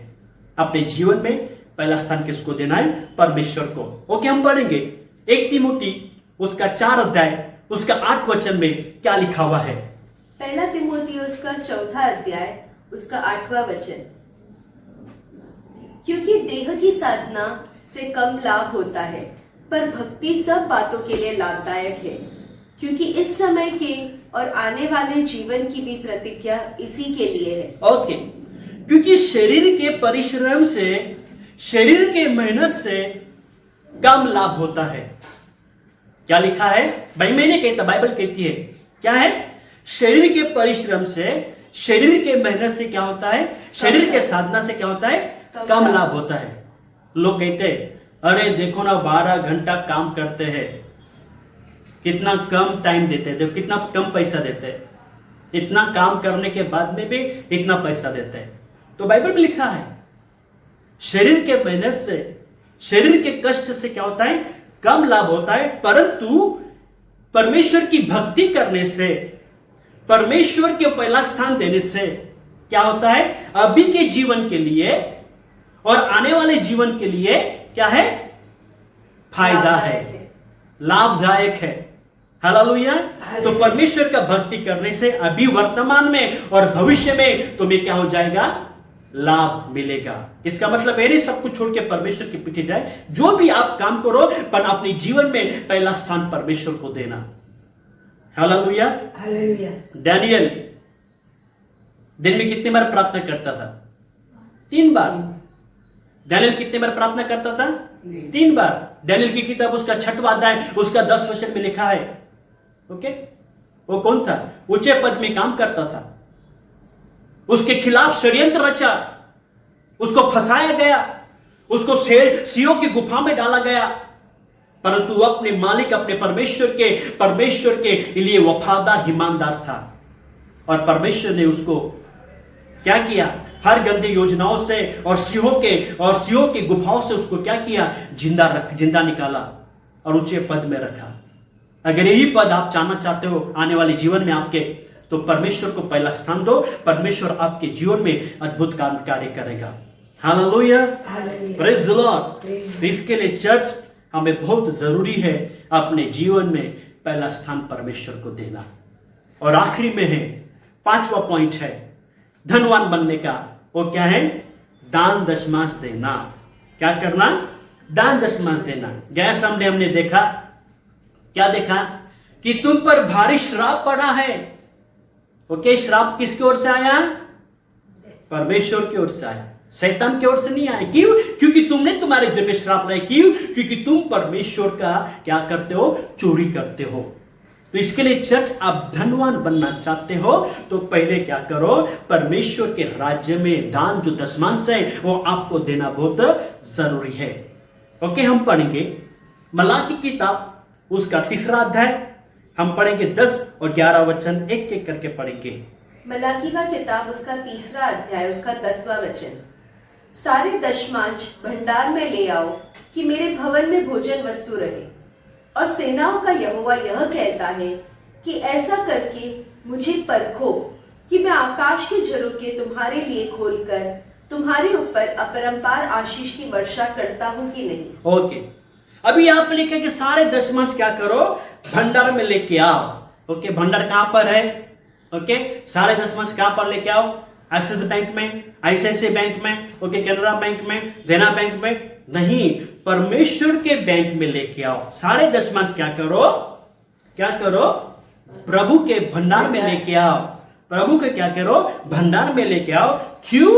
अपने जीवन में पहला स्थान किसको देना है? परमेश्वर को। ओके, हम पढ़ेंगे 1 तीमुथी उसका 4 अध्याय उसका 8 वचन में क्या लिखा हुआ है। पहला तीमुथी उसका 4 अध्याय उसका 8वां वचन। क्योंकि देह की साधना से कम लाभ होता है, पर भक्ति सब बातों के लिए लाभदायक है, क्योंकि इस समय के और आने वाले जीवन की भी प्रतिज्ञा इसी के लिए है। ओके, क्योंकि शरीर के परिश्रम से, शरीर के मेहनत से कम लाभ होता है। क्या लिखा है भाई? मैंने कहता, बाइबल कहती है क्या है? शरीर के परिश्रम से, शरीर के मेहनत से क्या होता है? शरीर के साधना से क्या होता है? कम लाभ होता है। लोग कहते हैं अरे देखो ना 12 घंटा काम करते हैं, कितना कम टाइम देते हैं, देखो कितना कम पैसा देते हैं, इतना काम करने के बाद में भी इतना पैसा देते हैं। तो बाइबल में लिखा है शरीर के मेहनत से, शरीर के कष्ट से क्या होता है? कम लाभ होता है, परंतु परमेश्वर की भक्ति करने से, परमेश्वर के पहला स्थान देने से क्या होता है? अभी के जीवन के लिए और आने वाले जीवन के लिए क्या है? फायदा है, लाभदायक है। हालेलुया। तो परमेश्वर का भक्ति करने से अभी वर्तमान में और भविष्य में तुम्हें क्या हो जाएगा? लाभ मिलेगा। इसका मतलब है नहीं सब कुछ छोड़ के परमेश्वर के पीछे जाए। जो भी आप काम करो, पर अपने जीवन में पहला स्थान परमेश्वर को देना। हालेलुया। हालेलुया। डैनियल दिन में कितनी बार प्रार्थना करता था? 3 बार। डैनियल कितने बार प्रार्थना करता था? 3 बार। डैनियल की किताब उसका 6वां अध्याय उसका 10 वचन में लिखा है। ओके, वो कौन था? ऊंचे पद में काम करता था, उसके खिलाफ षड्यंत्र रचा, उसको फंसाया गया, उसको सियों की गुफा में डाला गया, परंतु वो अपने मालिक, अपने परमेश्वर के लिए वफादार, ईमानदार था। और परमेश्वर ने उसको क्या किया? हर गंदी योजनाओं से और सियों की गुफाओं से उसको क्या किया? जिंदा निकाला और ऊंचे पद में रखा। अगर यही पद आप चाहना चाहते हो आने वाले जीवन में आपके, तो परमेश्वर को पहला स्थान दो। परमेश्वर आपके जीवन में अद्भुत कार्य करेगा। Hallelujah, praise the Lord. इसके लिए चर्च हमें बहुत जरूरी है अपने जीवन में पहला स्थान परमेश्वर को देना। और आखिरी में है 5वां पॉइंट है धनवान बनने का। वो क्या है? दान दशमांश देना। क्या करना? दान दशमांश देना। गया संडे हमने देखा, क्या देखा? कि तुम पर भारी श्राप पड़ा है। ओके, श्राप किसकी ओर से आया? परमेश्वर की ओर से आया, शैतान की ओर से नहीं आया। क्यों? क्योंकि तुमने तुम्हारे जीवन में श्राप लाए। क्यों? क्योंकि तुम परमेश्वर का क्या करते हो? चोरी करते हो। तो इसके लिए चर्च, आप धनवान बनना चाहते हो तो पहले क्या करो? परमेश्वर के राज्य में दान जो दशमांश है वो आपको देना बहुत जरूरी है। ओके, हम पढ़ेंगे मलाकी किताब उसका 3रा अध्याय। हम पढ़ेंगे 10 और 11 वचन एक एक करके पढ़ेंगे। मलाकी का किताब उसका 3रा अध्याय उसका 10वां वचन। सारे दशमांश भंडार में ले आओ कि मेरे भवन में भोजन वस्तु रहे। और सेनाओं का यहोवा यह कहता है कि ऐसा करके मुझे परखो कि मैं आकाश के झरोखे तुम्हारे लिए खोलकर तुम्हारे ऊपर अपरंपार आशीष की वर्षा करता हूं कि नहीं। ओके, अभी यहाँ पे लिखा कि सारे दशमांश क्या करो? भंडार में लेके आओ। ओके, भंडार कहां पर है? ओके, सारे दशमांश कहां पर लेके आओ? एक्सिस बैंक में, आईसीआईसीआई बैंक में, ओके, कैनरा बैंक में, देना बैंक में नहीं, परमेश्वर के बैंक में लेके आओ। सारे दशमांश क्या करो? क्या करो? प्रभु के भंडार में लेके आओ। प्रभु के क्या करो? भंडार में लेके आओ। क्यों?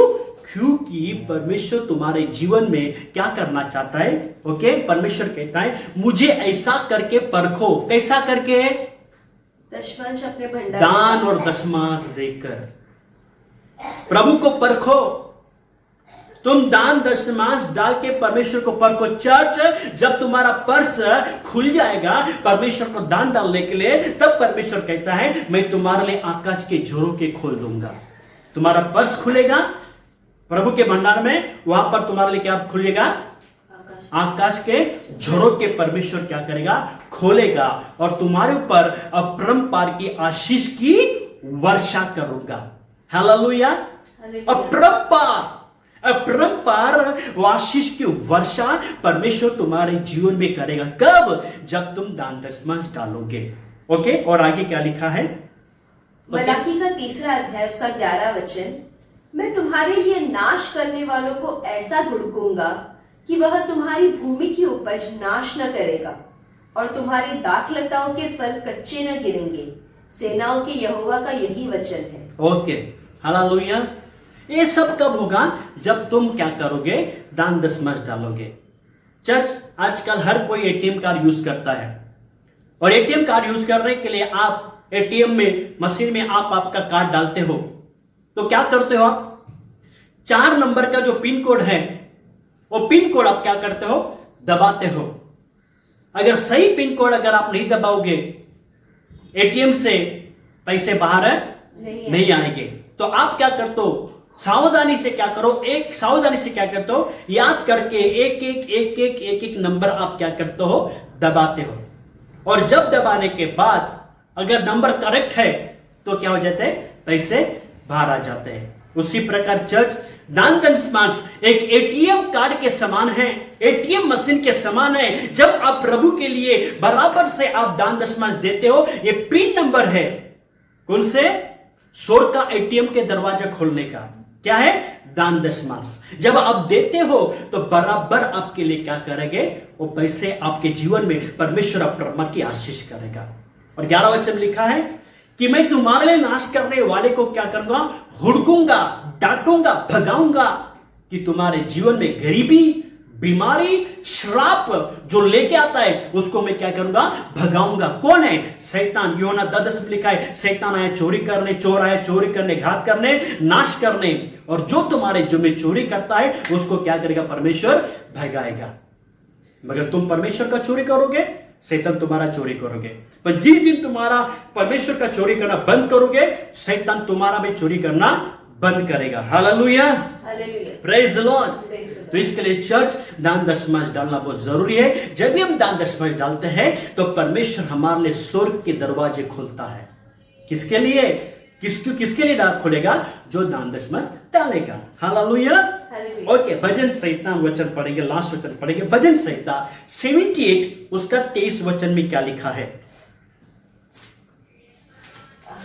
क्योंकि परमेश्वर तुम्हारे जीवन में क्या करना चाहता है। ओके, परमेश्वर कहता है मुझे ऐसा करके परखो। कैसा करके? दशमांश अपने भंडार दान और दशमांश देकर प्रभु को परखो। तुम दान दशमांश डाल के परमेश्वर को परखो। चर्च, जब तुम्हारा पर्स खुल जाएगा परमेश्वर को दान डालने के लिए, तब परमेश्वर कहता है मैं तुम्हारे लिए आकाश के झोरों खोल दूंगा। तुम्हारा पर्स खुलेगा प्रभु के भंडार में, वहां पर तुम्हारे लिए क्या खुलेगा? आकाश के झोरों के परमेश्वर क्या करेगा? खोलेगा और तुम्हारे ऊपर अपरंपार की आशीष की वर्षा करूंगा। हालेलुया। अपरंपार आशीष की वर्षा परमेश्वर तुम्हारे जीवन में करेगा। कब? जब तुम दान दशमांश डालोगे। ओके, और आगे क्या लिखा है? मलाकी का 3 अध्याय उसका 11 वचन, मैं तुम्हारे लिए नाश करने वालों को ऐसा घुड़कूंगा कि वह तुम्हारी भूमि की उपज नाश न करेगा और तुम्हारी दाखलताओं के फल कच्चे न गिरेंगे। सेनाओं के यहोवा का यही वचन है। Okay, hallelujah. ये सब कब होगा? जब तुम क्या करोगे? दान दशमांश डालोगे। चर्च, आजकल हर कोई एटीएम कार्ड यूज करता है और एटीएम कार्ड यूज करने के लिए आप एटीएम में मशीन में आप आपका कार्ड डालते हो तो क्या करते हो आप? 4 नंबर का जो पिन कोड है वो पिन कोड आप क्या करते हो? दबाते हो। अगर सही पिन कोड अगर आप नहीं दबाओगे एटीएम से पैसे बाहर नहीं आएंगे। तो आप क्या करते हो? सावधानी से क्या करो? सावधानी से क्या करते हो? याद करके एक नंबर आप क्या करते हो? दबाते हो। और जब दबाने के बाद अगर नंबर करेक्ट है तो क्या हो जाते हैं? पैसे बाहर आ जाते हैं। उसी प्रकार चर्च, दान दशमांश एक एटीएम कार्ड के समान है, एटीएम मशीन के समान है। जब आप प्रभु के लिए बराबर से आप दान दशमांश देते हो, ये पिन नंबर है। कौन से? स्वर्ग का एटीएम के दरवाजा खोलने का। क्या है? दान दशमांश। जब आप देते हो तो बराबर आपके लिए क्या करेंगे? वो पैसे आपके जीवन में परमेश्वर अपरमा की आशीष करेगा। और 11 वचन लिखा है कि मैं तुम्हारे लिए नाश करने वाले को क्या करूंगा? हुड़कूंगा, डांटूंगा, भगाऊंगा कि तुम्हारे जीवन में गरीबी, बीमारी, श्राप जो लेके आता है उसको मैं क्या करूंगा? भगाऊंगा। कौन है? शैतान। यूहन्ना 10 में लिखा है शैतान आया चोरी करने, चोर आया चोरी करने, घात करने, नाश करने। और जो तुम्हारे जो में चोरी करता है उसको क्या करेगा? परमेश्वर भगाएगा। मगर तुम परमेश्वर का चोरी करोगे, शैतान तुम्हारा चोरी करोगे। पर जिस दिन तुम्हारा परमेश्वर का चोरी करना बंद करोगे, शैतान तुम्हारा भी चोरी करना बंद करेगा। Hallelujah, praise the Lord. तो इसके लिए चर्च, दान दशमांश डालना बहुत जरूरी है। जब भी हम दान दशमांश डालते हैं तो परमेश्वर हमारे लिए स्वर्ग के दरवाजे खोलता है। किसके लिए? किसके लिए दान खोलेगा? जो दान दशमांश डालेगा। हालेलुया। ओके, भजन संहिता वचन पढ़ेंगे, लास्ट वचन पढ़ेंगे। भजन संहिता 78 उसका 23 वचन में क्या लिखा है?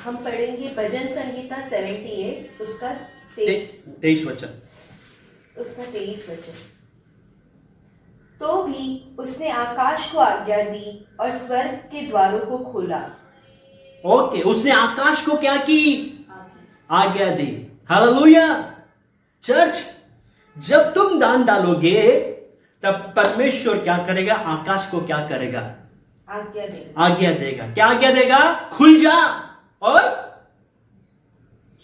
हम पढ़ेंगे भजन संहिता 78 उसका 23 वचन। उसका 23 वचन। तो भी उसने आकाश को आज्ञा दी और स्वर्ग के द्वारों को खोला। ओके, उसने आकाश को क्या की? आज्ञा दी। हालेलुया। चर्च, जब तुम दान डालोगे तब परमेश्वर क्या करेगा? आकाश को क्या करेगा? आज्ञा देगा। आज्ञा देगा। क्या आज्ञा देगा? खुल जा और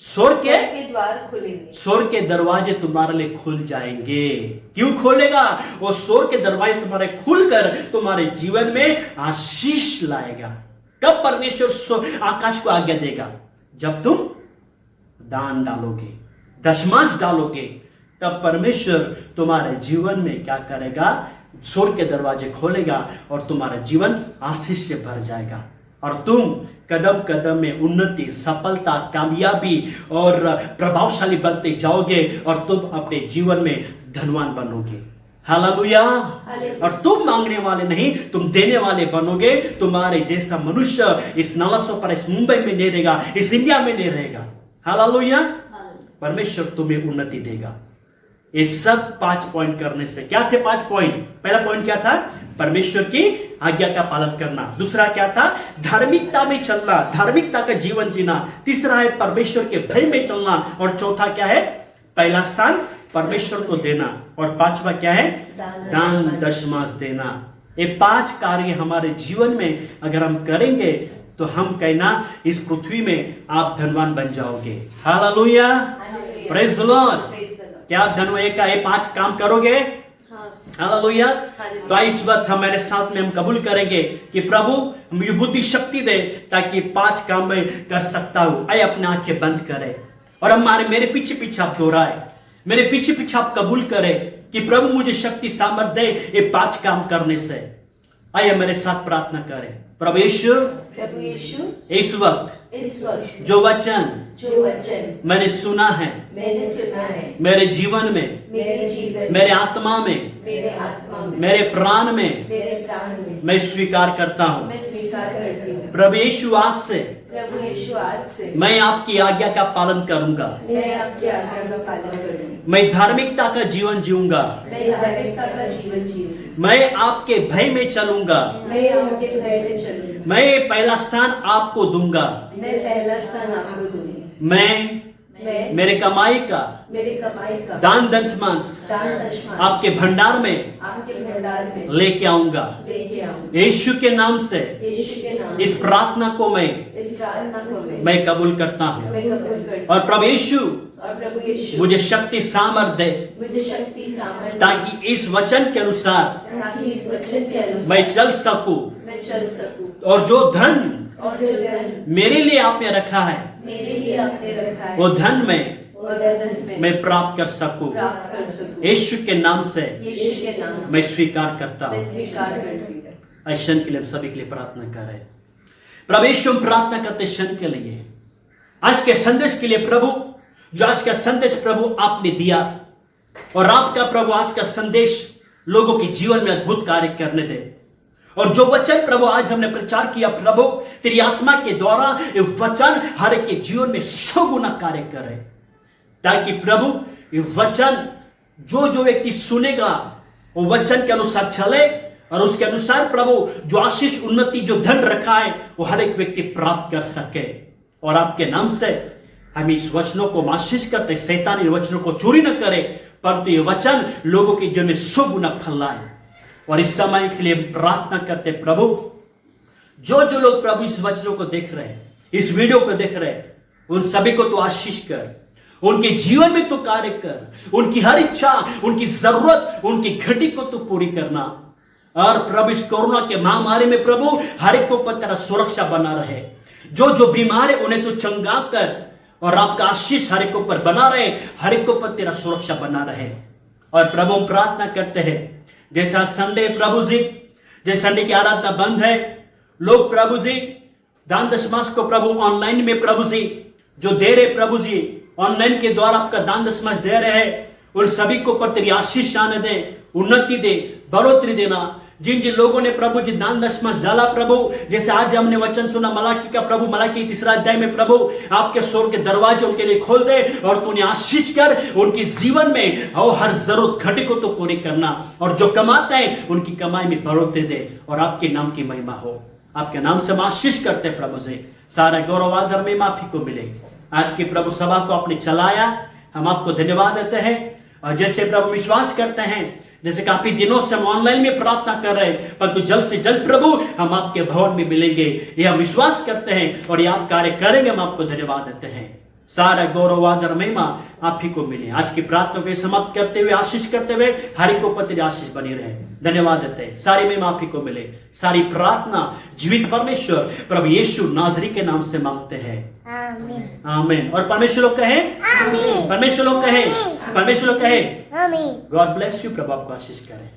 स्वर्ग के द्वार खुलेंगे। स्वर्ग के दरवाजे तुम्हारे लिए खुल जाएंगे। क्यों खोलेगा? वो स्वर्ग के दरवाजे तुम्हारे खुलकर तुम्हारे जीवन में आशीष लाएगा। कब परमेश्वर आकाश को आज्ञा देगा? जब तुम दान डालोगे, दशमांश डालोगे, तब परमेश्वर तुम्हारे जीवन में क्या करेगा? स्वर्ग के दरवाजे खोलेगा और तुम्हारा जीवन आशीष से भर जाएगा और तुम कदम कदम में उन्नति, सफलता, कामयाबी और प्रभावशाली बनते जाओगे और तुम अपने जीवन में धनवान बनोगे। हालेलुया। और तुम मांगने वाले नहीं, तुम देने वाले बनोगे। तुम्हारे जैसा मनुष्य इस नालसों पर, इस मुंबई में नहीं रहेगा, इस इंडिया में नहीं रहेगा। हालेलुया। परमेश्वर तुम्हें उन्नति देगा। ये सब 5 पॉइंट करने से क्या थे? 5 पॉइंट। पहला पॉइंट क्या था? परमेश्वर की आज्ञा का पालन करना। दूसरा क्या था? धार्मिकता में चलना, धार्मिकता का जीवन जीना। तीसरा है परमेश्वर के भय में चलना और चौथा क्या है? पहला स्थान परमेश्वर को देना, और पांचवा क्या है? दान दशमांश देना। ये 5 कार्य हमारे जीवन में अगर हम करेंगे तो हम कहना इस पृथ्वी में आप धनवान बन जाओगे। Hallelujah, praise the Lord. क्या आप धनवान का ये 5 काम करोगे? हालेलुया। तो इस वक्त हमारे साथ में हम कबूल करेंगे कि प्रभु मुझे बुद्धि शक्ति दे ताकि 5 काम मैं कर सकता हूं। आइए अपनी आंखें बंद करें और हमारे मेरे पीछे पीछे आप दोहराए, मेरे पीछे पीछे आप कबूल करें कि प्रभु मुझे शक्ति सामर्थ दे ये 5 काम करने से। आइए मेरे साथ प्रार्थना करें। प्रभु यीशु, इस वक्त जो वचन मैंने सुना है मेरे जीवन में, मेरे आत्मा में, मेरे प्राण में मैं स्वीकार करता हूँ। प्रभु यीशु आज से मैं आपकी आज्ञा का पालन करूंगा। मैं धार्मिकता का जीवन जीऊंगा। मैं आपके भय में चलूंगा। मैं पहला स्थान आपको दूंगा। मैं मेरे कमाई का दान दशमांश आपके भंडार में लेके आऊंगा। यीशु के नाम से इस प्रार्थना को मैं कबूल करता हूँ। और प्रभु यीशु मुझे शक्ति सामर्थ दे ताकि इस वचन के अनुसार मैं चल सकूं, और जो धन मेरे लिए आपने रखा है वो धन में मैं प्राप्त कर सकूं। यीशु के नाम से मैं स्वीकार करता हूँ। क्षण के लिए हम सभी के लिए प्रार्थना कर रहे हैं। प्रभु यीशु हम प्रार्थना करते क्षण के लिए, आज के संदेश के लिए प्रभु, जो आज का संदेश प्रभु आपने दिया, और आपका प्रभु आज का संदेश लोगों के जीवन में अद्भुत कार्य करने दे। और जो वचन प्रभु आज हमने प्रचार किया प्रभु, तेरी आत्मा के द्वारा ये वचन हर एक के जीवन में 100 गुना कार्य करे, ताकि प्रभु ये वचन जो व्यक्ति सुनेगा वो वचन के अनुसार चले, और उसके अनुसार प्रभु जो आशीष, उन्नति, जो धन रखा है वो हर एक व्यक्ति प्राप्त कर सके। और आपके नाम से हम इस वचनों को आशीष करते, शैतान इन वचनों को चोरी न करे, परंतु ये वचन लोगों के जीवन में 100 गुना फैलाए। और इस समय के लिए प्रार्थना करते प्रभु, जो लोग प्रभु इस वचनों को देख रहे हैं, इस वीडियो को देख रहे हैं, उन सभी को तो आशीष कर, उनके जीवन में तो कार्य कर, उनकी हर इच्छा, उनकी जरूरत, उनकी घटी को तो पूरी करना। और प्रभु इस कोरोना के महामारी में प्रभु हर एक को पर तेरा सुरक्षा बना रहे, जो बीमार है उन्हें तो चंगा कर, और आपका आशीष हर एक को पर बना रहे, हर एक को पर तेरा सुरक्षा बना रहे। और प्रभु हम प्रार्थना करते हैं, जैसा संडे प्रभु जी, जैसे संडे की आराधना बंद है, लोग प्रभु जी दान दशमांश को प्रभु ऑनलाइन में प्रभु जी जो दे रहे, प्रभु जी ऑनलाइन के द्वारा आपका दान दशमांश दे रहे हैं, उन सभी को पर तेरी आशीष आने दे, उन्नति दे, बढ़ोतरी देना। जिन लोगों ने प्रभु जी दान दशमांश डाला प्रभु, जैसे आज हमने वचन सुना मलाकी का प्रभु, मलाकी 3 अध्याय में प्रभु आपके स्वर्ग के दरवाजे उनके लिए खोल दे, और तू उन्हें आशीष कर, उनके जीवन में और हर जरूरत घटी को तो पूरी करना, और जो कमाते हैं उनकी कमाई में बढ़ोतरी दे, और आपके नाम की महिमा हो। आपके नाम से हम आशीष करते प्रभु जी, सारा गौरव आदर में माफी को मिले। आज की प्रभु सभा को आपने चलाया, हम आपको धन्यवाद देते हैं। और जैसे प्रभु विश्वास करते हैं, जैसे काफी दिनों से हम ऑनलाइन में प्रार्थना कर रहे हैं, परंतु जल्द से जल्द प्रभु हम आपके भवन में मिलेंगे, ये हम विश्वास करते हैं, और ये आप कार्य करेंगे, हम आपको धन्यवाद देते हैं। सारा गौरव आदर महिमा आप ही को मिले। आज की प्रार्थना को समाप्त करते हुए, आशीष करते हुए, हर एक को पत्र आशीष बनी रहे, धन्यवाद देते हैं। सारी महिमा आप ही को मिले। सारी प्रार्थना जीवित परमेश्वर प्रभु यीशु नाजरी के नाम से मांगते हैं, आमीन आमीन। और परमेश्वर लोग कहे आमीन, परमेश्वर लोग कहे, परमेश्वर लोग कहे आमीन। गॉड ब्लेस यू, प्रभु आपको आशीष करे।